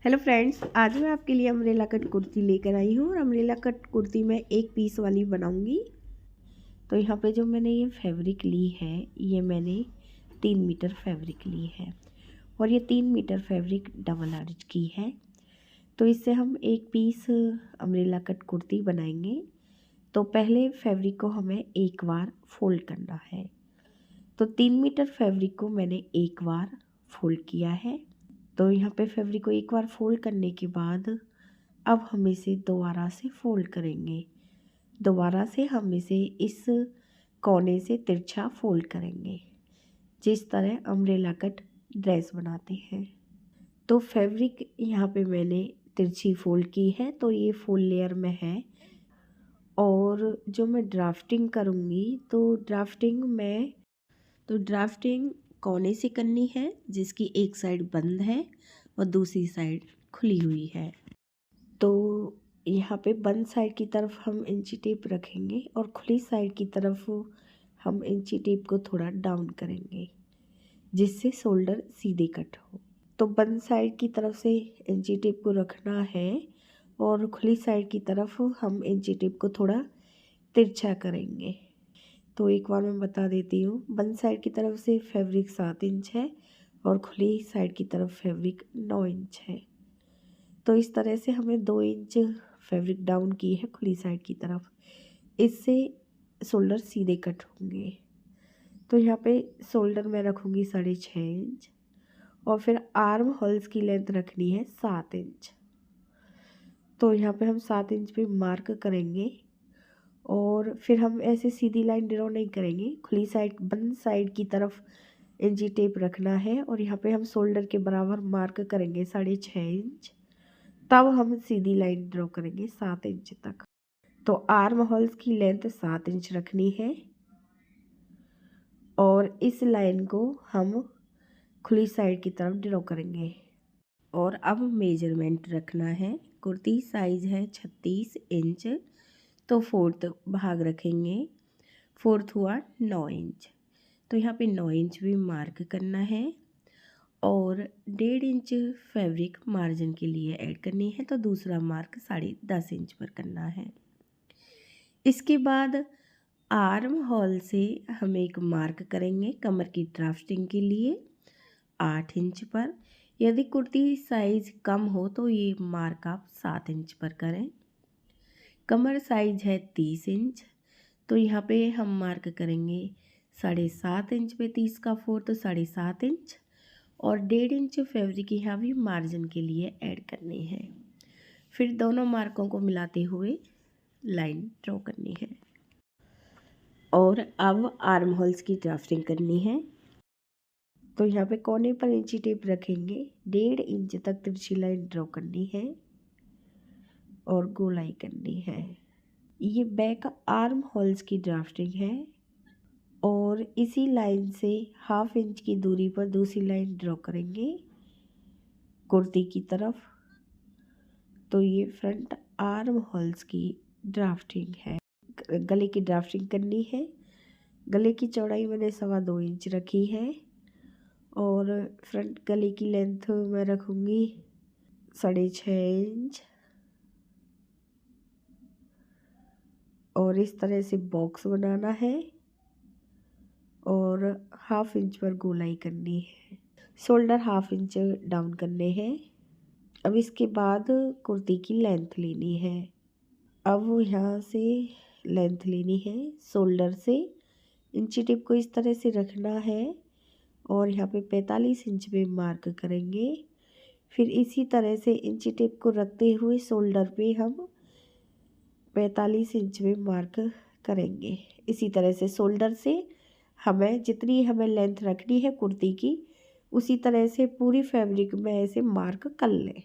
Hello friends, आज मैं आपके लिए अम्ब्रेला कट कुर्ती लेकर आई हूँ और अम्ब्रेला कट कुर्ती मैं एक पीस वाली बनाऊँगी। तो यहाँ पे जो मैंने ये फैब्रिक ली है, ये मैंने 3 मीटर फैब्रिक ली है और ये 3 मीटर फैब्रिक डबल आर्च की है। तो इससे हम एक पीस अम्ब्रेला कट कुर्ती बनाएंगे। तो पहले फैब्रिक को हमें एक बार फोल्ड करना है। तो 3 मीटर फैब्रिक को मैंने एक बार फोल्ड किया है। तो यहाँ पे फैब्रिक को एक बार फोल्ड करने के बाद अब हम इसे दोबारा से फोल्ड करेंगे। दोबारा से हम इसे इस कोने से तिरछा फोल्ड करेंगे, जिस तरह अम्ब्रेला कट ड्रेस बनाते हैं। तो फैब्रिक यहाँ पे मैंने तिरछी फोल्ड की है, तो ये फुल लेयर में है। और जो मैं ड्राफ्टिंग करूँगी तो ड्राफ्टिंग कोने से करनी है, जिसकी एक साइड बंद है और दूसरी साइड खुली हुई है। तो यहाँ पे बंद साइड की तरफ हम इंची टेप रखेंगे और खुली साइड की तरफ हम इंची टेप को थोड़ा डाउन करेंगे, जिससे शोल्डर सीधे कट हो। तो बंद साइड की तरफ से इंची टेप को रखना है और खुली साइड की तरफ हम इंची टेप को थोड़ा तिरछा करेंगे। तो एक बार मैं बता देती हूँ, बंद साइड की तरफ से फैब्रिक 7 इंच है और खुली साइड की तरफ फैब्रिक 9 इंच है। तो इस तरह से हमें 2 इंच फैब्रिक डाउन की है खुली साइड की तरफ, इससे शोल्डर सीधे कट होंगे। तो यहाँ पे शोल्डर मैं रखूँगी 6.5 इंच और फिर आर्म होल्स की लेंथ रखनी है 7 इंच। तो यहाँ पे हम 7 इंच पे मार्क करेंगे और फिर हम ऐसे सीधी लाइन ड्रॉ नहीं करेंगे। खुली साइड बंद साइड की तरफ इंची टेप रखना है और यहाँ पे हम शोल्डर के बराबर मार्क करेंगे 6.5 इंच। तब हम सीधी लाइन ड्रॉ करेंगे 7 इंच तक। तो आर्म होल्स की लेंथ 7 इंच रखनी है और इस लाइन को हम खुली साइड की तरफ ड्रॉ करेंगे। और अब मेजरमेंट रखना है। कुर्ती साइज़ है 36 इंच, तो 4th भाग रखेंगे। 4th हुआ 9 इंच। तो यहाँ पे 9 इंच भी मार्क करना है और 1.5 इंच फैब्रिक मार्जिन के लिए ऐड करनी है। तो दूसरा मार्क 10.5 इंच पर करना है। इसके बाद आर्म होल से हम एक मार्क करेंगे कमर की ड्राफ्टिंग के लिए 8 इंच पर। यदि कुर्ती साइज़ कम हो तो ये मार्क आप 7 इंच पर करें। कमर साइज है 30 इंच, तो यहाँ पे हम मार्क करेंगे 7.5 इंच पे 30 का 4, तो 7.5 इंच और 1.5 इंच फैब्रिक यहाँ भी मार्जिन के लिए ऐड करनी है। फिर दोनों मार्कों को मिलाते हुए लाइन ड्रॉ करनी है और अब आर्म होल्स की ड्राफ्टिंग करनी है। तो यहाँ पे कोने पर इंची टेप रखेंगे, 1.5 इंच तक तिरछी लाइन ड्रॉ करनी है और गोलाई करनी है। ये बैक आर्म होल्स की ड्राफ्टिंग है और इसी लाइन से 1/2 इंच की दूरी पर दूसरी लाइन ड्रॉ करेंगे कुर्ती की तरफ। तो ये फ्रंट आर्म होल्स की ड्राफ्टिंग है। गले की ड्राफ्टिंग करनी है। गले की चौड़ाई मैंने 2.25 इंच रखी है और फ्रंट गले की लेंथ मैं रखूँगी 6.5 इंच और इस तरह से बॉक्स बनाना है और 1/2 इंच पर गोलाई करनी है। शोल्डर 1/2 इंच डाउन करने हैं। अब इसके बाद कुर्ती की लेंथ लेनी है। अब यहाँ से लेंथ लेनी है शोल्डर से। इंची टिप को इस तरह से रखना है और यहाँ पे 45 इंच पे मार्क करेंगे। फिर इसी तरह से इंची टिप को रखते हुए शोल्डर पे हम 45 इंच में मार्क करेंगे। इसी तरह से शोल्डर से हमें जितनी हमें लेंथ रखनी है कुर्ती की, उसी तरह से पूरी फैब्रिक में ऐसे मार्क कर लें।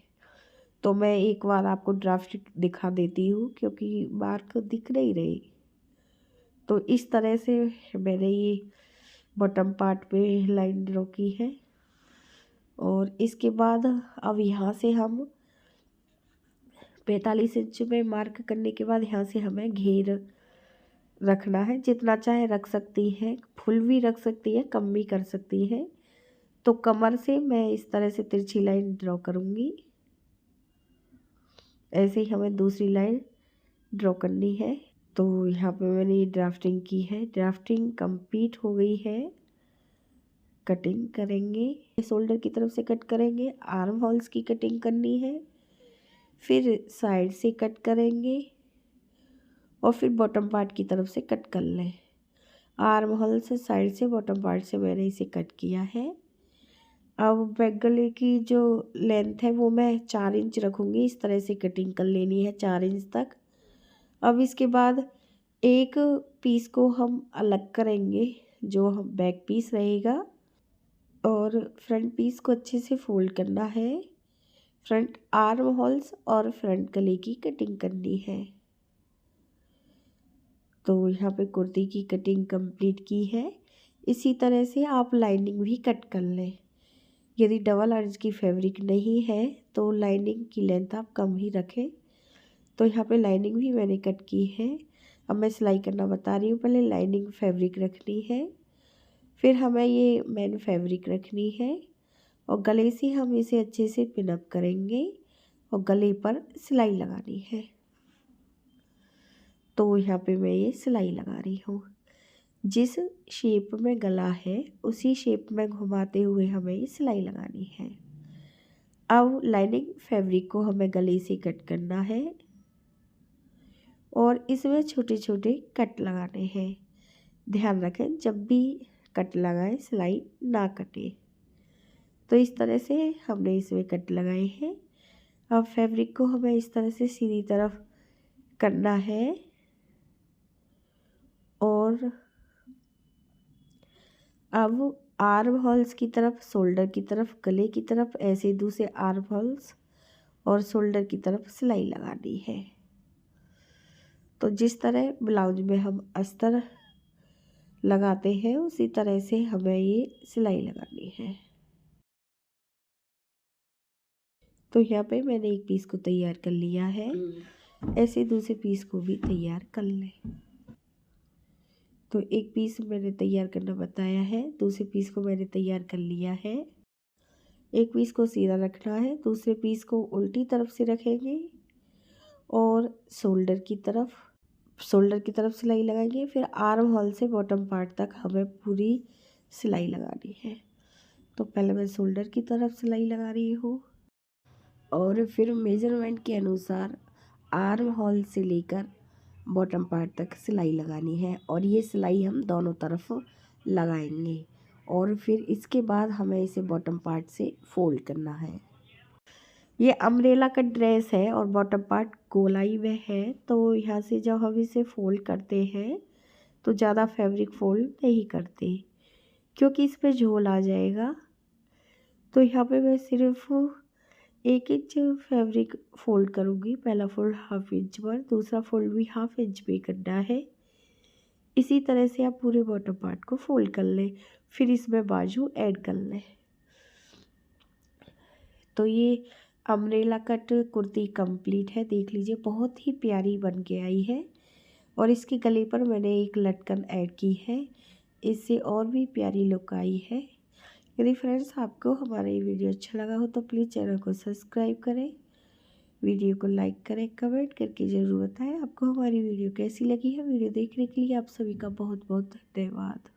तो मैं एक बार आपको ड्राफ्ट दिखा देती हूँ, क्योंकि मार्क दिख नहीं रही। तो इस तरह से मैंने ये बॉटम पार्ट पे लाइन ड्रॉ की है और इसके बाद अब यहाँ से हम 45 इंच में मार्क करने के बाद यहाँ से हमें घेर रखना है। जितना चाहे रख सकती है, फुल भी रख सकती है, कम भी कर सकती है। तो कमर से मैं इस तरह से तिरछी लाइन ड्रॉ करूँगी ऐसे ही हमें दूसरी लाइन ड्रॉ करनी है। तो यहाँ पे मैंने ये ड्राफ्टिंग की है, ड्राफ्टिंग कंप्लीट हो गई है। कटिंग करेंगे, शोल्डर की तरफ से कट करेंगे, आर्म होल्स की कटिंग करनी है, फिर साइड से कट करेंगे और फिर बॉटम पार्ट की तरफ से कट कर लें। आर्म होल से साइड से बॉटम पार्ट से मैंने इसे कट किया है। अब बैक गले की जो लेंथ है वो मैं 4 इंच रखूँगी। इस तरह से कटिंग कर लेनी है 4 इंच तक। अब इसके बाद एक पीस को हम अलग करेंगे, जो हम बैक पीस रहेगा, और फ्रंट पीस को अच्छे से फोल्ड करना है। फ्रंट आर्म होल्स और फ्रंट गले की कटिंग करनी है। तो यहाँ पे कुर्ती की कटिंग कंप्लीट की है। इसी तरह से आप लाइनिंग भी कट कर लें। यदि डबल अर्ज की फैब्रिक नहीं है तो लाइनिंग की लेंथ आप कम ही रखें। तो यहाँ पे लाइनिंग भी मैंने कट की है। अब मैं सिलाई करना बता रही हूँ। पहले लाइनिंग फैब्रिक रखनी है, फिर हमें ये मेन फैब्रिक रखनी है और गले से हम इसे अच्छे से पिनअप करेंगे और गले पर सिलाई लगानी है। तो यहाँ पे मैं ये सिलाई लगा रही हूँ। जिस शेप में गला है उसी शेप में घुमाते हुए हमें ये सिलाई लगानी है। अब लाइनिंग फैब्रिक को हमें गले से कट करना है और इसमें छोटे छोटे कट लगाने हैं। ध्यान रखें जब भी कट लगाएं सिलाई ना कटे। तो इस तरह से हमने इसमें कट लगाए हैं। अब फैब्रिक को हमें इस तरह से सीधी तरफ करना है और अब आर्म होल्स की तरफ, शोल्डर की तरफ, गले की तरफ ऐसे दूसरे आर्म होल्स और शोल्डर की तरफ सिलाई लगानी है। तो जिस तरह ब्लाउज में हम अस्तर लगाते हैं उसी तरह से हमें ये सिलाई लगानी है। तो यहाँ पे मैंने एक पीस को तैयार कर लिया है। ऐसे दूसरे पीस को भी तैयार कर लें। तो एक पीस मैंने तैयार करना बताया है, दूसरे पीस को मैंने तैयार कर लिया है। एक पीस को सीधा रखना है, दूसरे पीस को उल्टी तरफ से रखेंगे और शोल्डर की तरफ सिलाई लगाएंगे। फिर आर्म होल से बॉटम पार्ट तक हमें पूरी सिलाई लगानी है। तो पहले मैं शोल्डर की तरफ सिलाई लगा रही हूँ और फिर मेजरमेंट के अनुसार आर्म होल से लेकर बॉटम पार्ट तक सिलाई लगानी है और ये सिलाई हम दोनों तरफ लगाएंगे और फिर इसके बाद हमें इसे बॉटम पार्ट से फोल्ड करना है। ये अम्ब्रेला का ड्रेस है और बॉटम पार्ट गोलाई में है। तो यहाँ से जब हम इसे फोल्ड करते हैं तो ज़्यादा फैब्रिक फोल्ड नहीं करते क्योंकि इस पर झोल आ जाएगा। तो यहाँ पे मैं सिर्फ 1 इंच फैब्रिक फोल्ड करूँगी। पहला फोल्ड 1/2 इंच पर, दूसरा फोल्ड भी 1/2 इंच पे करना है। इसी तरह से आप पूरे बॉटम पार्ट को फोल्ड कर लें, फिर इसमें बाजू ऐड कर लें। तो ये अम्ब्रेला कट कुर्ती कंप्लीट है। देख लीजिए बहुत ही प्यारी बन के आई है और इसके गले पर मैंने एक लटकन ऐड की है, इससे और भी प्यारी लुक आई है। यदि फ्रेंड्स आपको हमारा ये वीडियो अच्छा लगा हो तो प्लीज़ चैनल को सब्सक्राइब करें, वीडियो को लाइक करें, कमेंट करके ज़रूर बताएं आपको हमारी वीडियो कैसी लगी है। वीडियो देखने के लिए आप सभी का बहुत बहुत धन्यवाद।